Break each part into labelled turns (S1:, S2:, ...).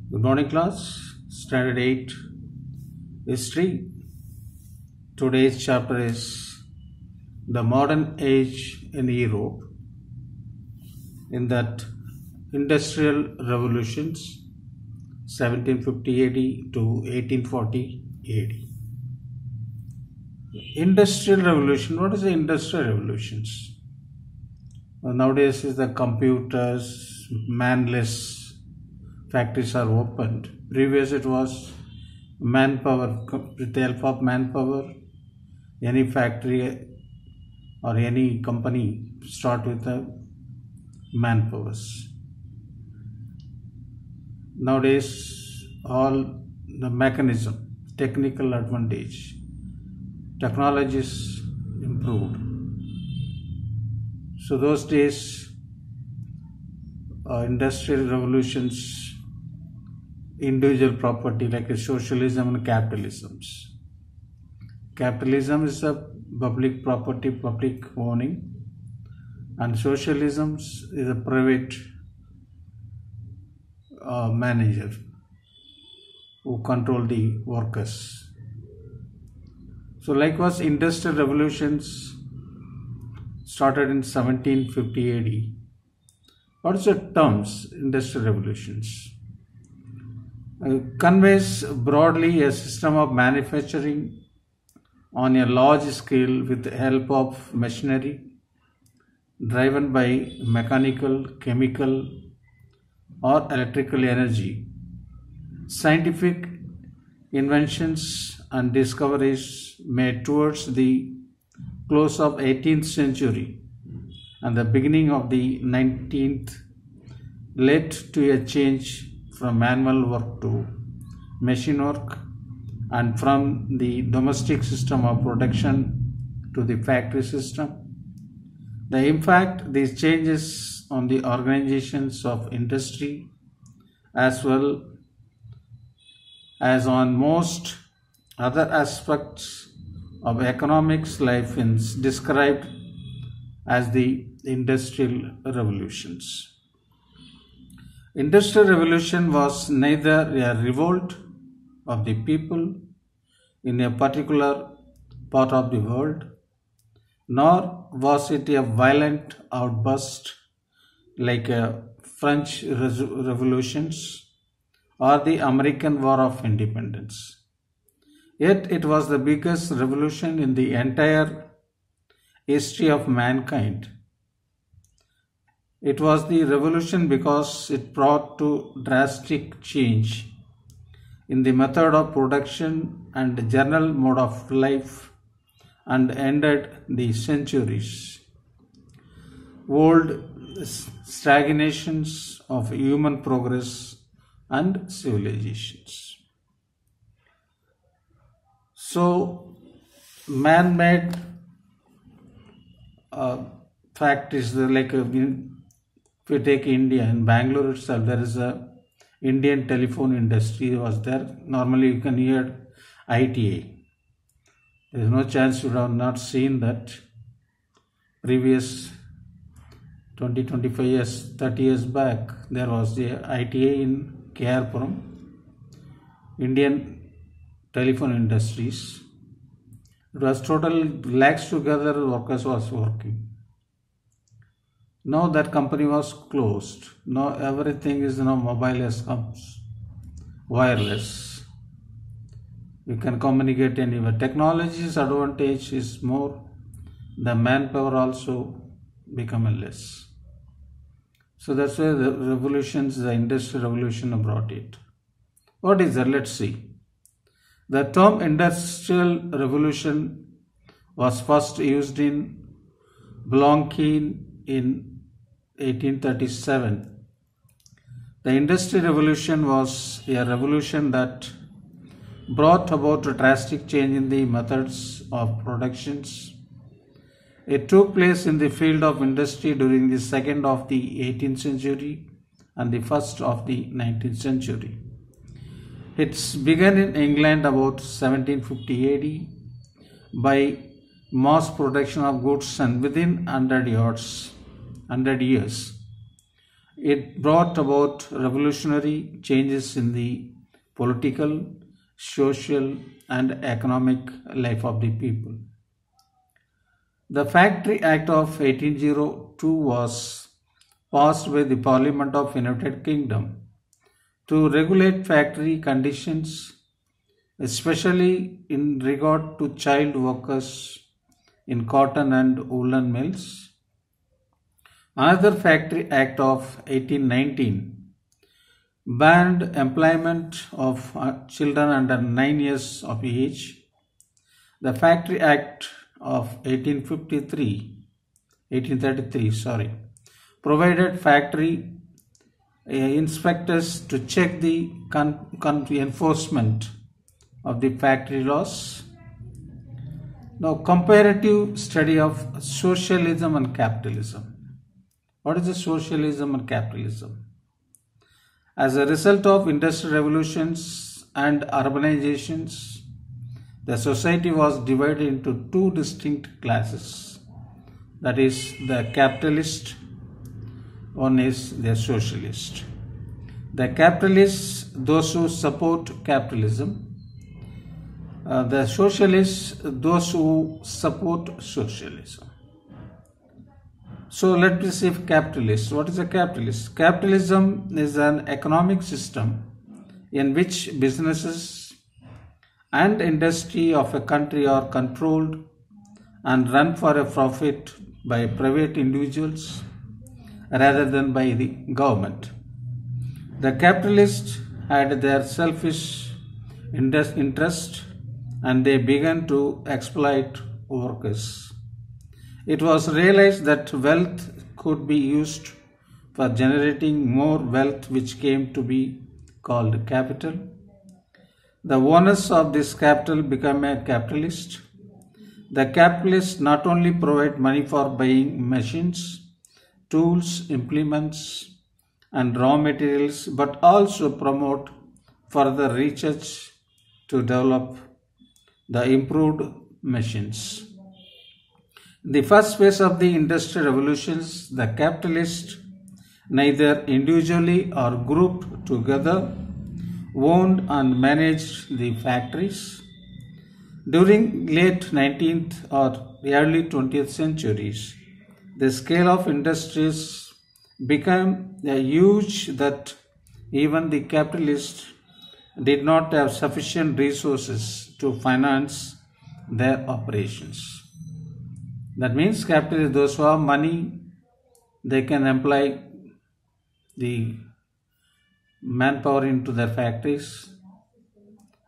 S1: Good morning, class. Standard 8 History. Today's chapter is the modern age in Europe. In that, industrial revolutions 1750 AD to 1840 AD. Industrial revolution. What is the industrial revolutions? Well, nowadays is the computers, manless factories are opened. Previous it was manpower, with the help of manpower, any factory or any company start with the manpowers. Nowadays all the mechanism, technical advantage, technology is improved. So those days industrial revolutions, individual property like a socialism and capitalism. Capitalism is a public property, public owning, and socialism is a private manager who control the workers. So likewise, industrial revolutions started in 1750 AD. What is the terms industrial revolutions? Conveys broadly a system of manufacturing on a large scale with the help of machinery driven by mechanical, chemical or electrical energy. Scientific inventions and discoveries made towards the close of 18th century and the beginning of the 19th led to a change from manual work to machine work and from the domestic system of production to the factory system. The impact these changes on the organizations of industry as well as on most other aspects of economics life is described as the industrial revolutions. Industrial revolution was neither a revolt of the people in a particular part of the world, nor was it a violent outburst like French revolutions or the American War of Independence. Yet it was the biggest revolution in the entire history of mankind. It was the revolution because it brought to drastic change in the method of production and general mode of life and ended the centuries old stagnations of human progress and civilizations. So man-made factories like if you take India, in Bangalore itself, there is a Indian telephone industry was there. Normally you can hear ITA. There is no chance you have not seen that. Previous 20, 25 years, 30 years back, there was the ITA in Kerpuram, Indian telephone industries. It was total lakhs together workers was working. Now that company was closed. Now everything is mobile as comes, wireless. You can communicate anywhere. Technology's advantage is more. The manpower also become less. So that's why the revolutions, the industrial revolution brought it. What is that? Let's see. The term industrial revolution was first used in Blanquin in 1837. The Industrial Revolution was a revolution that brought about a drastic change in the methods of productions. It took place in the field of industry during the second of the 18th century and the first of the 19th century. It began in England about 1750 AD by mass production of goods and within 100 years It brought about revolutionary changes in the political, social, and economic life of the people. The Factory Act of 1802 was passed by the Parliament of United Kingdom to regulate factory conditions, especially in regard to child workers in cotton and woolen mills. Another Factory Act of 1819 banned employment of children under 9 years of age. The Factory Act of 1833 provided factory inspectors to check the enforcement of the factory laws. Now, comparative study of socialism and capitalism. What is the socialism and capitalism? As a result of industrial revolutions and urbanizations, the society was divided into two distinct classes. That is the capitalist, one is the socialist. The capitalists, those who support capitalism. The socialists, those who support socialism. So let me see capitalists. What is a capitalist? Capitalism is an economic system in which businesses and industry of a country are controlled and run for a profit by private individuals rather than by the government. The capitalists had their selfish interest and they began to exploit workers. It was realized that wealth could be used for generating more wealth, which came to be called capital. The owners of this capital become a capitalist. The capitalists not only provide money for buying machines, tools, implements, and raw materials, but also promote further research to develop the improved machines. In the first phase of the industrial revolutions, the capitalists, neither individually or grouped together, owned and managed the factories. During late 19th or early 20th centuries, the scale of industries became huge that even the capitalists did not have sufficient resources to finance their operations. That means capitalists, those who have money, they can employ the manpower into their factories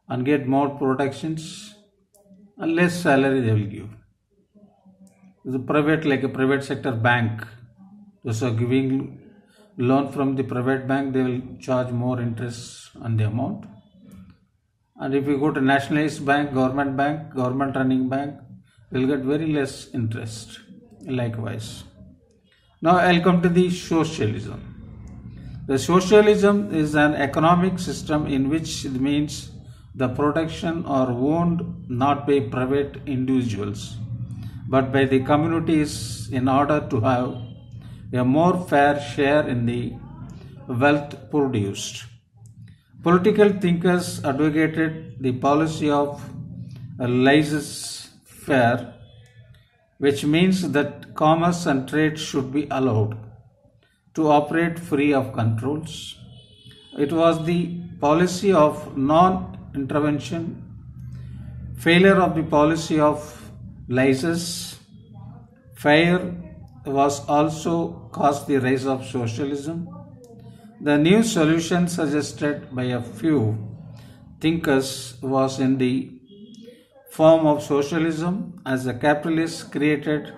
S1: and get more productions and less salary they will give. The private, like a private sector bank, those are giving loan from the private bank, they will charge more interest on the amount. And if you go to nationalized bank, government running bank, will get very less interest likewise. Now I'll come to the socialism. The socialism is an economic system in which it means the production are owned not by private individuals but by the communities in order to have a more fair share in the wealth produced. Political thinkers advocated the policy of laissez-faire, which means that commerce and trade should be allowed to operate free of controls. It was the policy of non-intervention, failure of the policy of laissez-faire was also caused the rise of socialism. The new solution suggested by a few thinkers was in the form of socialism, as the capitalists created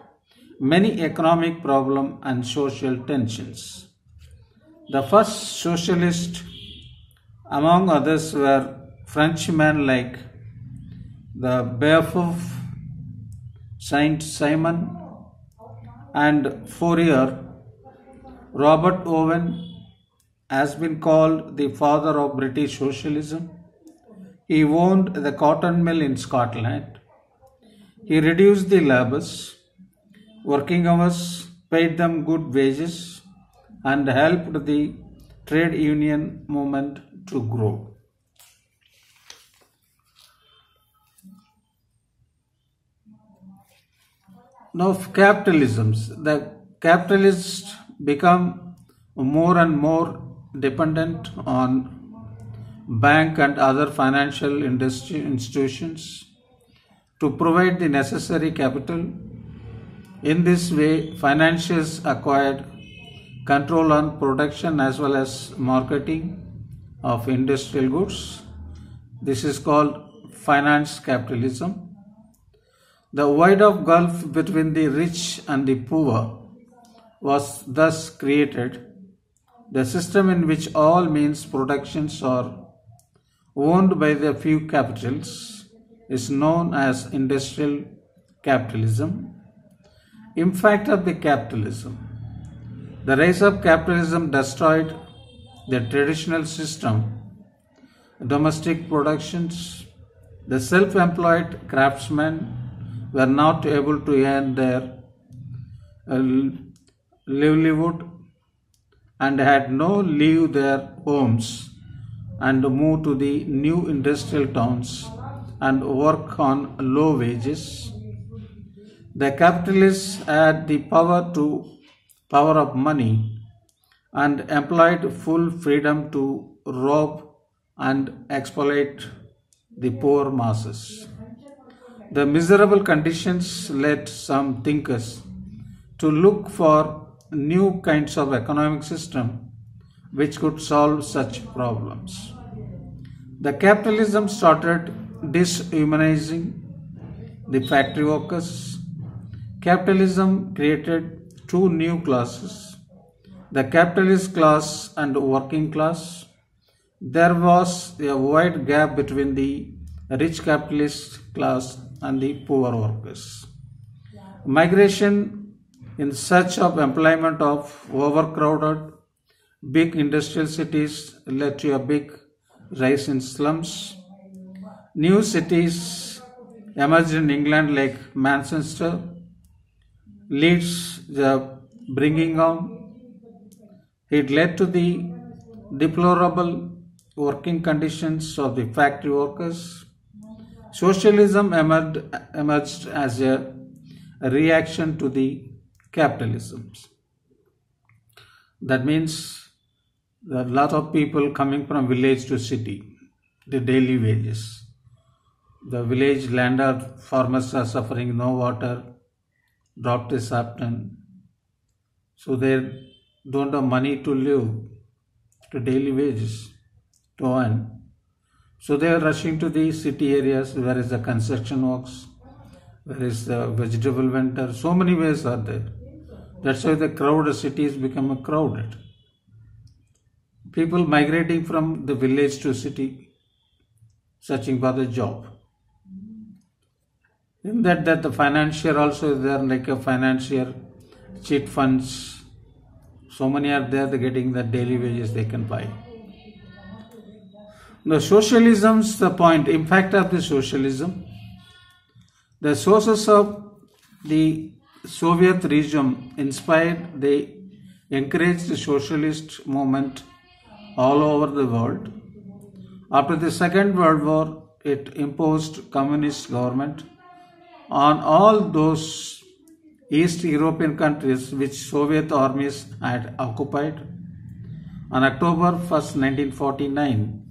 S1: many economic problems and social tensions. The first socialists, among others, were Frenchmen like the Beaufort, Saint-Simon, and Fourier. Robert Owen has been called the father of British socialism. He owned the cotton mill in Scotland. He reduced the labours, working hours, paid them good wages, and helped the trade union movement to grow. Now, the capitalists become more and more dependent on bank and other financial institutions to provide the necessary capital. In this way, financiers acquired control on production as well as marketing of industrial goods. This is called finance capitalism. The wide of gulf between the rich and the poor was thus created. The system in which all means productions are owned by the few capitals is known as industrial capitalism. Impact of the capitalism. The rise of capitalism destroyed the traditional system, domestic productions. The self-employed craftsmen were not able to earn their livelihood and had no leave their homes and move to the new industrial towns and work on low wages. The capitalists had the power of money and employed full freedom to rob and exploit the poor masses. The miserable conditions led some thinkers to look for new kinds of economic system which could solve such problems. The capitalism started dishumanizing the factory workers. Capitalism created two new classes, the capitalist class and working class. There was a wide gap between the rich capitalist class and the poor workers. Migration in search of employment of overcrowded big industrial cities led to a big rise in slums. New cities emerged in England like Manchester, Leeds, Birmingham. It led to the deplorable working conditions of the factory workers. Socialism emerged as a reaction to the capitalism. That means there are a lot of people coming from village to city, the daily wages. The village landlord farmers are suffering no water, drought is happening, so they don't have money to live, to daily wages, to earn. So they are rushing to the city areas where is the construction works, where is the vegetable vendor. So many ways are there. That's why the crowded cities become crowded. People migrating from the village to city, searching for the job. In that the financier also is there, like a financier, cheat funds. So many are there, they're getting the daily wages they can buy. The socialism's the point, impact of the socialism. The sources of the Soviet regime inspired, they encouraged the socialist movement all over the world. After the Second World War, it imposed communist government on all those East European countries which Soviet armies had occupied. On October 1st, 1949,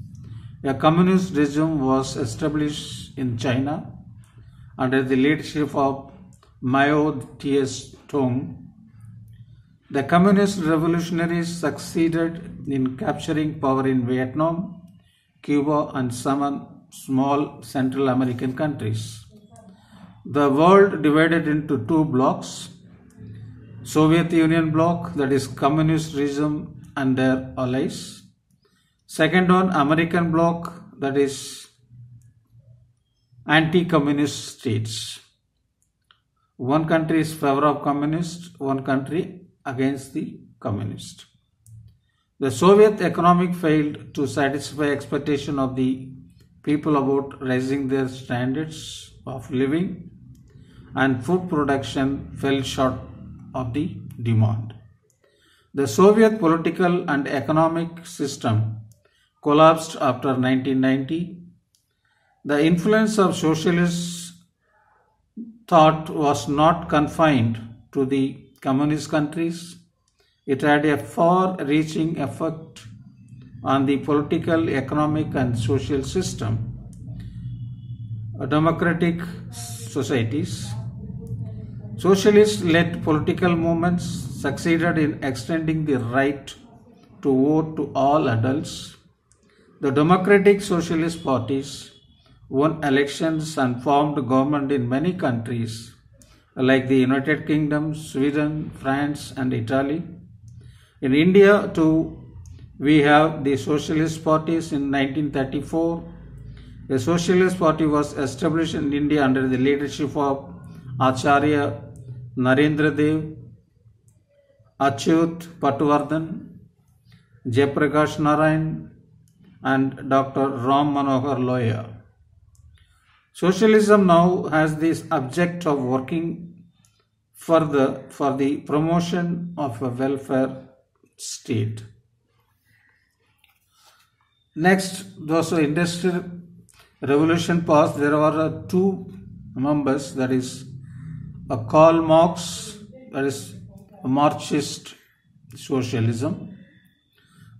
S1: a communist regime was established in China under the leadership of Mao Tse-tung. The communist revolutionaries succeeded in capturing power in Vietnam, Cuba, and some small Central American countries. The world divided into two blocks: Soviet Union bloc, that is communist regime and their allies. Second one, American bloc, that is anti-communist states. One country is favor of communist, one country against the communist. The Soviet economic failed to satisfy expectation of the people about raising their standards of living, and food production fell short of the demand. The Soviet political and economic system collapsed after 1990. The influence of socialist thought was not confined to the communist countries. It had a far-reaching effect on the political, economic and social system. Democratic societies. Socialist-led political movements succeeded in extending the right to vote to all adults. The democratic socialist parties won elections and formed government in many countries like the United Kingdom, Sweden, France and Italy. In India too, we have the socialist parties. In 1934, a socialist party was established in India under the leadership of Acharya Narendra Dev, Achyut Patwardhan, Jayaprakash Narayan and Dr. Ram Manohar Loya. Socialism now has this object of working further for the promotion of a welfare state. Next, those industrial revolution passed, there were two members, that is Karl Marx, that is Marxist socialism.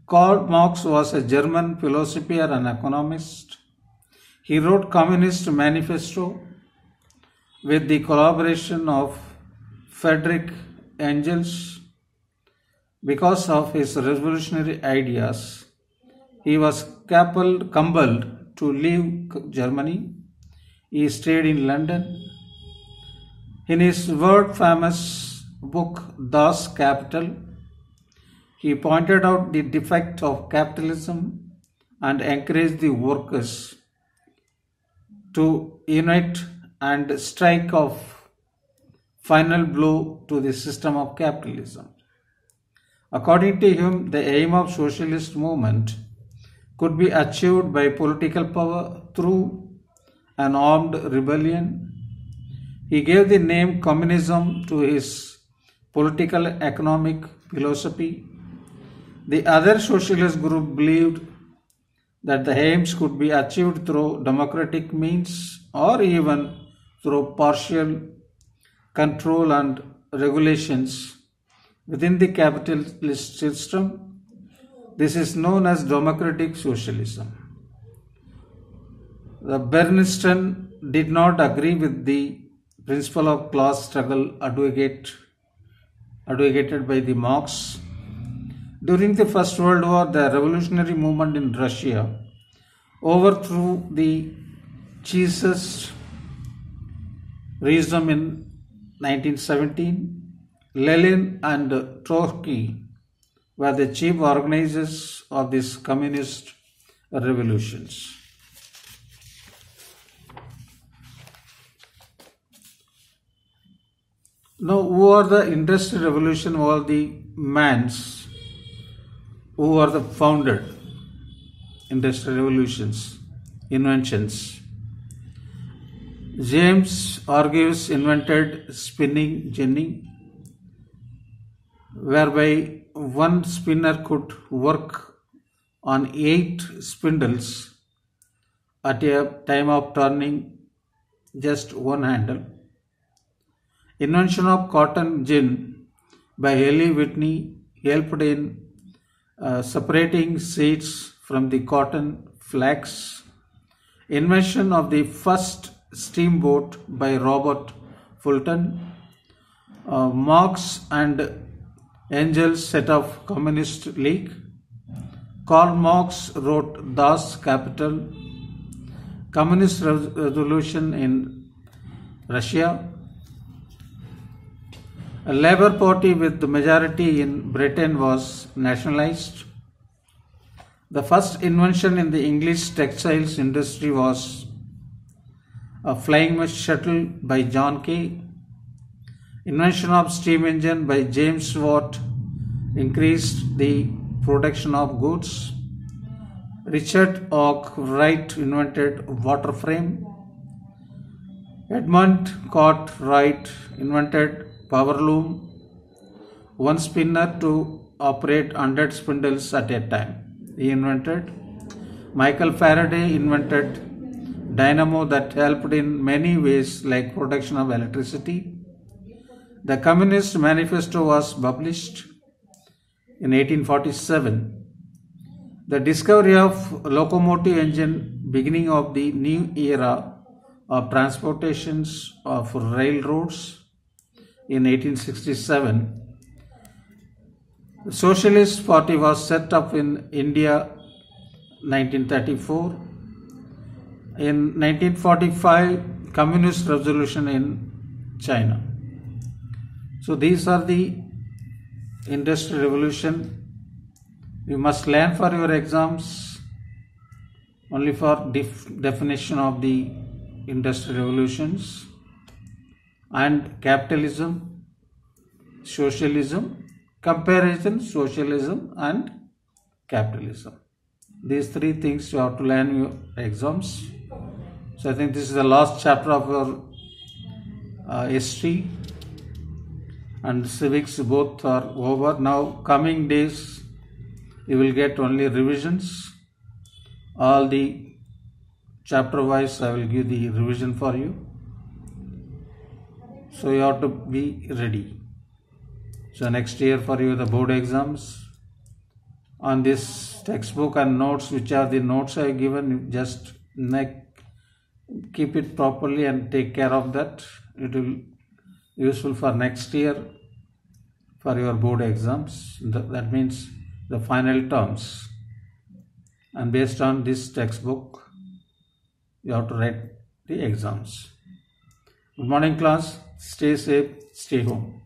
S1: Karl Marx was a German philosopher and economist. He wrote Communist Manifesto with the collaboration of Friedrich Engels. Because of his revolutionary ideas, he was compelled to leave Germany. He stayed in London. In his world-famous book Das Kapital, he pointed out the defect of capitalism and encouraged the workers to unite and strike off final blow to the system of capitalism. According to him, the aim of socialist movement could be achieved by political power through an armed rebellion. He gave the name communism to his political economic philosophy. The other socialist group believed that the aims could be achieved through democratic means or even through partial control and regulations within the capitalist system. This is known as democratic socialism. The Bernstein did not agree with the principle of class struggle advocated by the Marx. During the First World War, the revolutionary movement in Russia overthrew the Czarist regime in 1917. Lenin and Trotsky were the chief organizers of these communist revolutions. Now, who are the Industrial Revolution? Who are the mans who are the founded Industrial Revolutions, inventions? James Argus invented spinning jenny, whereby one spinner could work on 8 spindles at a time of turning just one handle. Invention of cotton gin by Eli Whitney helped in separating seeds from the cotton flax. Invention of the first steamboat by Robert Fulton. Marx and Engels set up Communist League. Karl Marx wrote Das Kapital. Communist Revolution in Russia. A Labour Party with the majority in Britain was nationalized. The first invention in the English textiles industry was a flying shuttle by John Kay. Invention of steam engine by James Watt increased the production of goods. Richard Arkwright invented water frame. Edmund Cartwright invented power loom. One spinner to operate 100 spindles at a time. He invented. Michael Faraday invented dynamo that helped in many ways like production of electricity. The Communist Manifesto was published in 1847. The discovery of locomotive engine, beginning of the new era of transportations of railroads in 1867. The Socialist Party was set up in India 1934. In 1945, Communist Revolution in China. So these are the Industrial Revolution. You must learn for your exams only for definition of the Industrial Revolutions and capitalism, socialism, comparison, socialism and capitalism. These three things you have to learn in your exams. So I think this is the last chapter of your history and civics, both are over. Now coming days you will get only revisions. All the chapter wise I will give the revision for you. So you have to be ready. So next year for you the board exams. On this textbook and notes, which are the notes I have given, just keep it properly and take care of that. It will be useful for next year for your board exams. That means the final terms. And based on this textbook, you have to write the exams. Good morning class. Stay safe. Stay home.